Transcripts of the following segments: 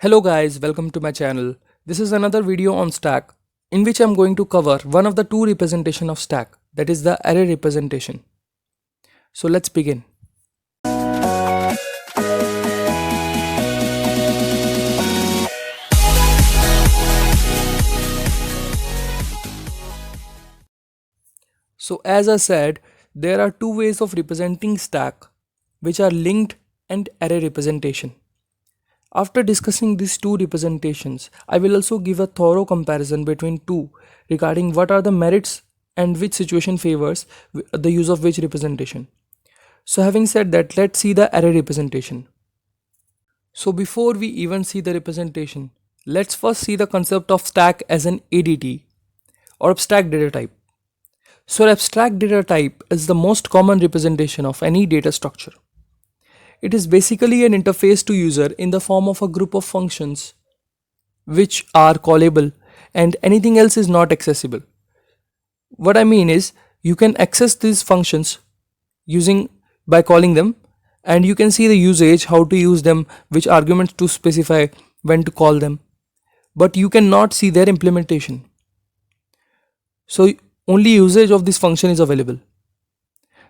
Hello guys, welcome to my channel. This is another video on stack in which I'm going to cover one of the two representation of stack, that is the array representation. So let's begin. So as I said, there are two ways of representing stack which are linked and array representation. After discussing these two representations, I will also give a thorough comparison between two regarding what are the merits and which situation favors the use of which representation. So having said that, let's see the array representation. So before we even see the representation, let's first see the concept of stack as an ADT or abstract data type. So abstract data type is the most common representation of any data structure. It is basically an interface to user in the form of a group of functions which are callable and anything else is not accessible. What I mean is you can access these functions using by calling them, and you can see the usage, how to use them, which arguments to specify, when to call them, but you cannot see their implementation. So only usage of this function is available.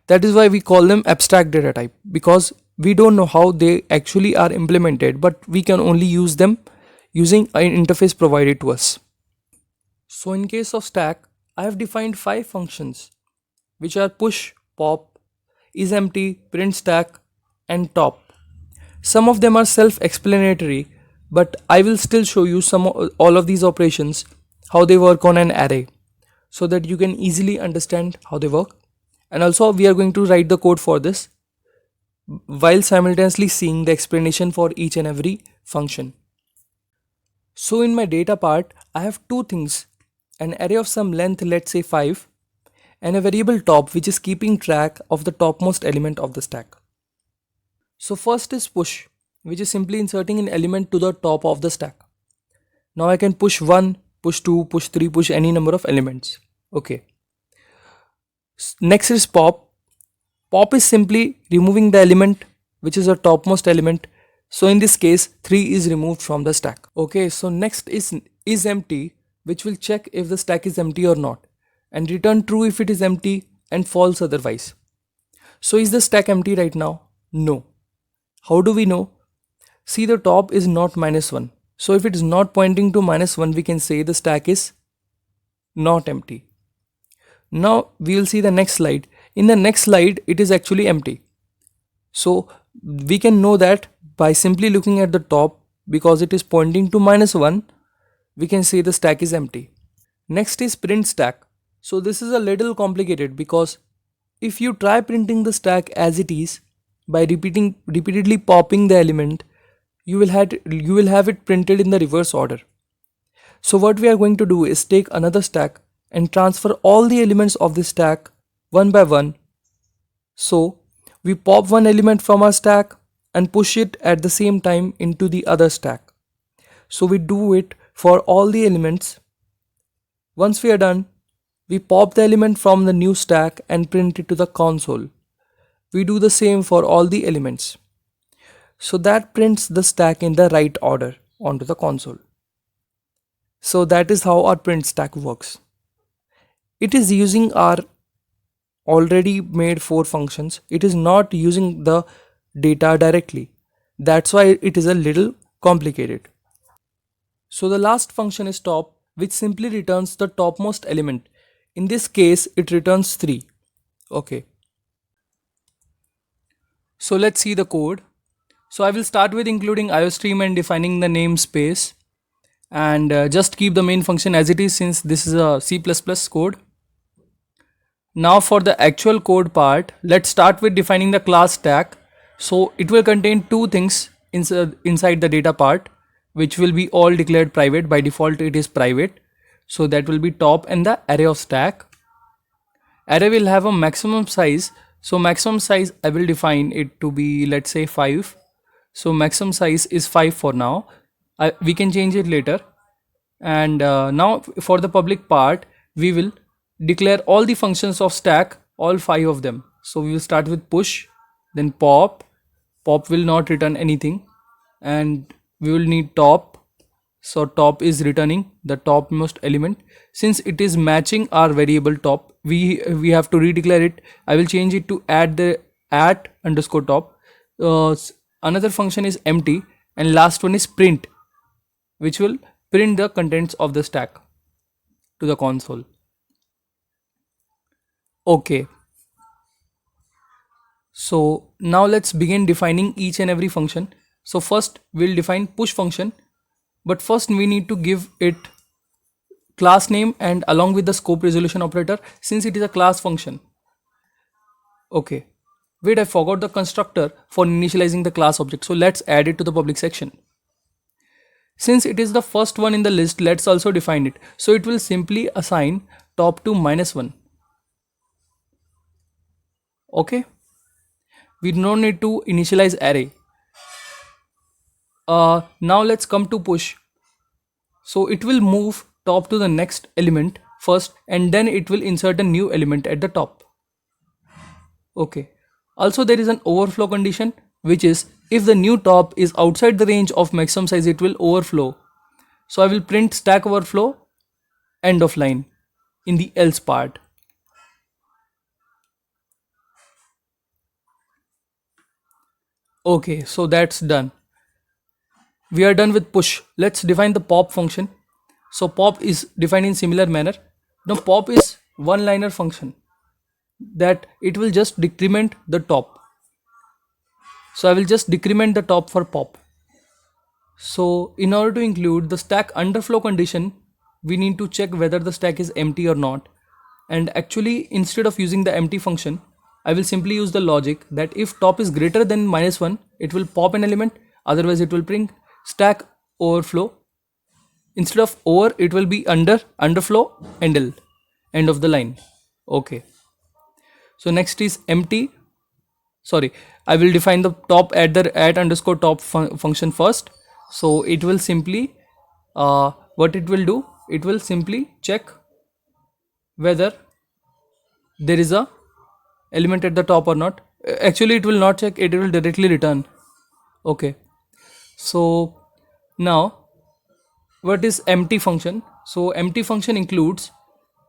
That is why we call them abstract data type, because we don't know how they actually are implemented, but we can only use them using an interface provided to us. So in case of stack, I have defined 5 functions which are push, pop, isEmpty, print stack and top. Some of them are self-explanatory, but I will still show you all of these operations, how they work on an array, so that you can easily understand how they work. And also we are going to write the code for this while simultaneously seeing the explanation for each and every function. So in my data part, I have two things: an array of some length, let's say 5, and a variable top which is keeping track of the topmost element of the stack. So first is push, which is simply inserting an element to the top of the stack. Now I can push 1, push 2, push 3, push any number of elements. Okay. Next is pop. Pop is simply removing the element which is the topmost element. So in this case 3 is removed from the stack. Okay, so next is empty, which will check if the stack is empty or not and return true if it is empty and false otherwise. So is the stack empty right now? No. How do we know? See, the top is not -1. So if it is not pointing to -1, we can say the stack is not empty. Now we will see the next slide. In the next slide, it is actually empty. So we can know that by simply looking at the top, because it is pointing to -1, we can say the stack is empty. Next is print stack. So this is a little complicated, because if you try printing the stack as it is by repeatedly popping the element, you will have it printed in the reverse order. So what we are going to do is take another stack and transfer all the elements of this stack one by one. So we pop one element from our stack and push it at the same time into the other stack. So we do it for all the elements. Once we are done, we pop the element from the new stack and print it to the console. We do the same for all the elements. So that prints the stack in the right order onto the console. So that is how our print stack works. It is using our already made 4 functions. It is not using the data directly. That's why it is a little complicated. So the last function is top, which simply returns the topmost element. In this case, it returns 3. Okay. So let's see the code. So I will start with including IOStream and defining the namespace, and just keep the main function as it is, since this is a C++ code. Now for the actual code part, let's start with defining the class stack. So it will contain two things inside the data part, which will be all declared private. By default it is private. So that will be top and the array of stack. Array will have a maximum size. So maximum size, I will define it to be, let's say 5. So maximum size is 5 for now. We can change it later. And now for the public part, we will declare all the functions of stack, all 5 of them. So we will start with push, then pop. Pop will not return anything, and we will need top. So top is returning the topmost element. Since it is matching our variable top, we have to redeclare it. I will change it to at underscore top. Another function is empty, and last one is print, which will print the contents of the stack to the console. Okay, so now let's begin defining each and every function. So first we'll define push function, but first we need to give it class name and along with the scope resolution operator, since it is a class function. Okay, wait, I forgot the constructor for initializing the class object, so let's add it to the public section. Since it is the first one in the list, let's also define it. So it will simply assign top to -1. Okay, we don't need to initialize array. Now let's come to push. So it will move top to the next element first, and then it will insert a new element at the top. Okay, also there is an overflow condition, which is if the new top is outside the range of maximum size, it will overflow. So I will print stack overflow end of line in the else part. Okay, so that's done. We are done with push. Let's define the pop function. So pop is defined in similar manner. Now pop is one liner function that it will just decrement the top. So I will just decrement the top for pop. So in order to include the stack underflow condition, we need to check whether the stack is empty or not. And actually, instead of using the empty function, I will simply use the logic that if top is greater than -1, it will pop an element, otherwise it will print stack overflow. Instead of over, it will be underflow end of the line. Okay. So next is empty. Sorry, I will define the top at the at underscore top function first. So it will simply what it will do, it will simply check whether there is a element at the top or not. Actually it will not check, it will directly return. Okay, so now what is empty function? So empty function includes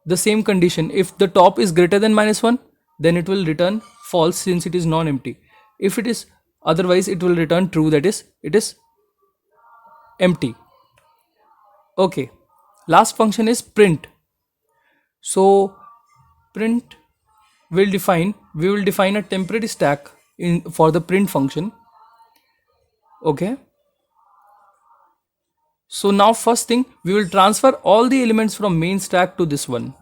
the same condition. If the top is greater than -1, then it will return false since it is non-empty. If it is otherwise, it will return true, that is it is empty. Okay, last function is print. So print will define, we will define a temporary stack in for the print function. Okay, so now first thing, we will transfer all the elements from main stack to this one,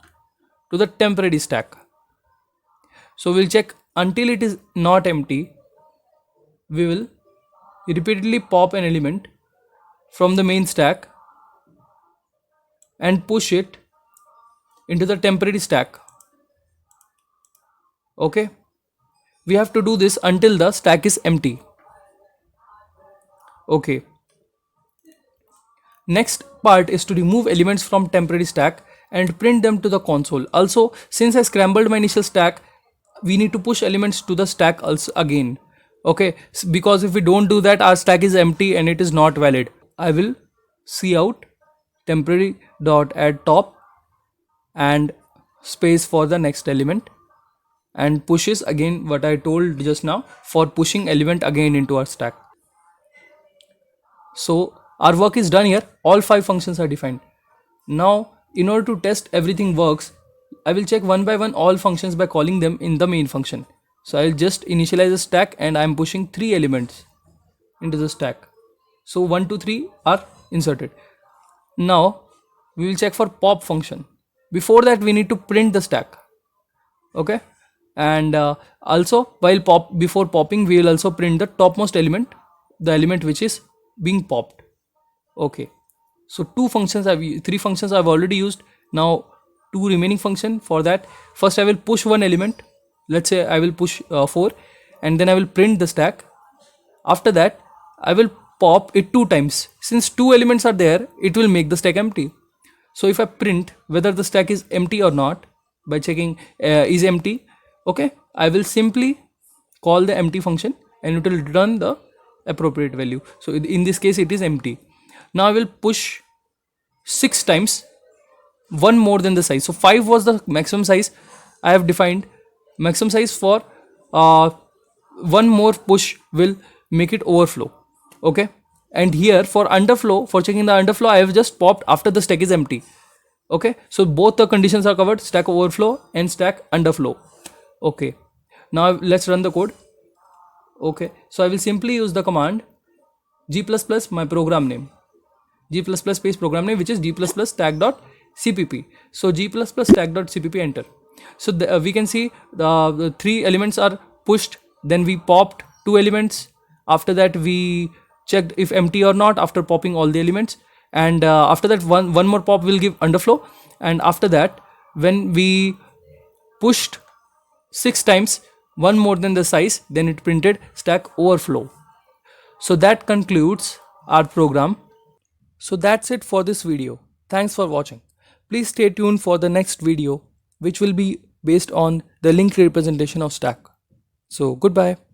to the temporary stack. So we'll check until it is not empty. We will repeatedly pop an element from the main stack and push it into the temporary stack. Okay, we have to do this until the stack is empty. Okay, next part is to remove elements from temporary stack and print them to the console. Also, since I scrambled my initial stack, we need to push elements to the stack also again. Okay, because if we don't do that, our stack is empty and it is not valid. I will cout temporary dot add top and space for the next element, and pushes again what I told just now for pushing element again into our stack. So our work is done here. All 5 functions are defined. Now in order to test everything works, I will check one by one all functions by calling them in the main function. So I'll just initialize a stack and I'm pushing 3 elements into the stack. So 1, 2, 3 are inserted. Now we will check for pop function. Before that we need to print the stack. Okay, and also before popping we will also print the topmost element, the element which is being popped. Okay, so 3 functions I've already used. Now 2 remaining function. For that, first I will push one element. Let's say I will push 4, and then I will print the stack. After that I will pop it 2 times. Since 2 elements are there, it will make the stack empty. So if I print whether the stack is empty or not by checking is empty, okay, I will simply call the empty function and it will return the appropriate value. So in this case it is empty. Now I will push 6 times, one more than the size. So 5 was the maximum size. I have defined maximum size for one more push will make it overflow. Okay, and here for underflow, for checking the underflow, I have just popped after the stack is empty. Okay, so both the conditions are covered, stack overflow and stack underflow. Okay, now let's run the code. Okay, so I will simply use the command g++ my program name, g++ space program name, which is g++ stack.cpp. So g++ stack.cpp, enter. So we can see the 3 elements are pushed, then we popped 2 elements, after that we checked if empty or not after popping all the elements, and after that one more pop will give underflow, and after that when we pushed 6 times, one more than the size, then it printed stack overflow. So that concludes our program. So that's it for this video. Thanks for watching. Please stay tuned for the next video, which will be based on the linked representation of stack. So goodbye.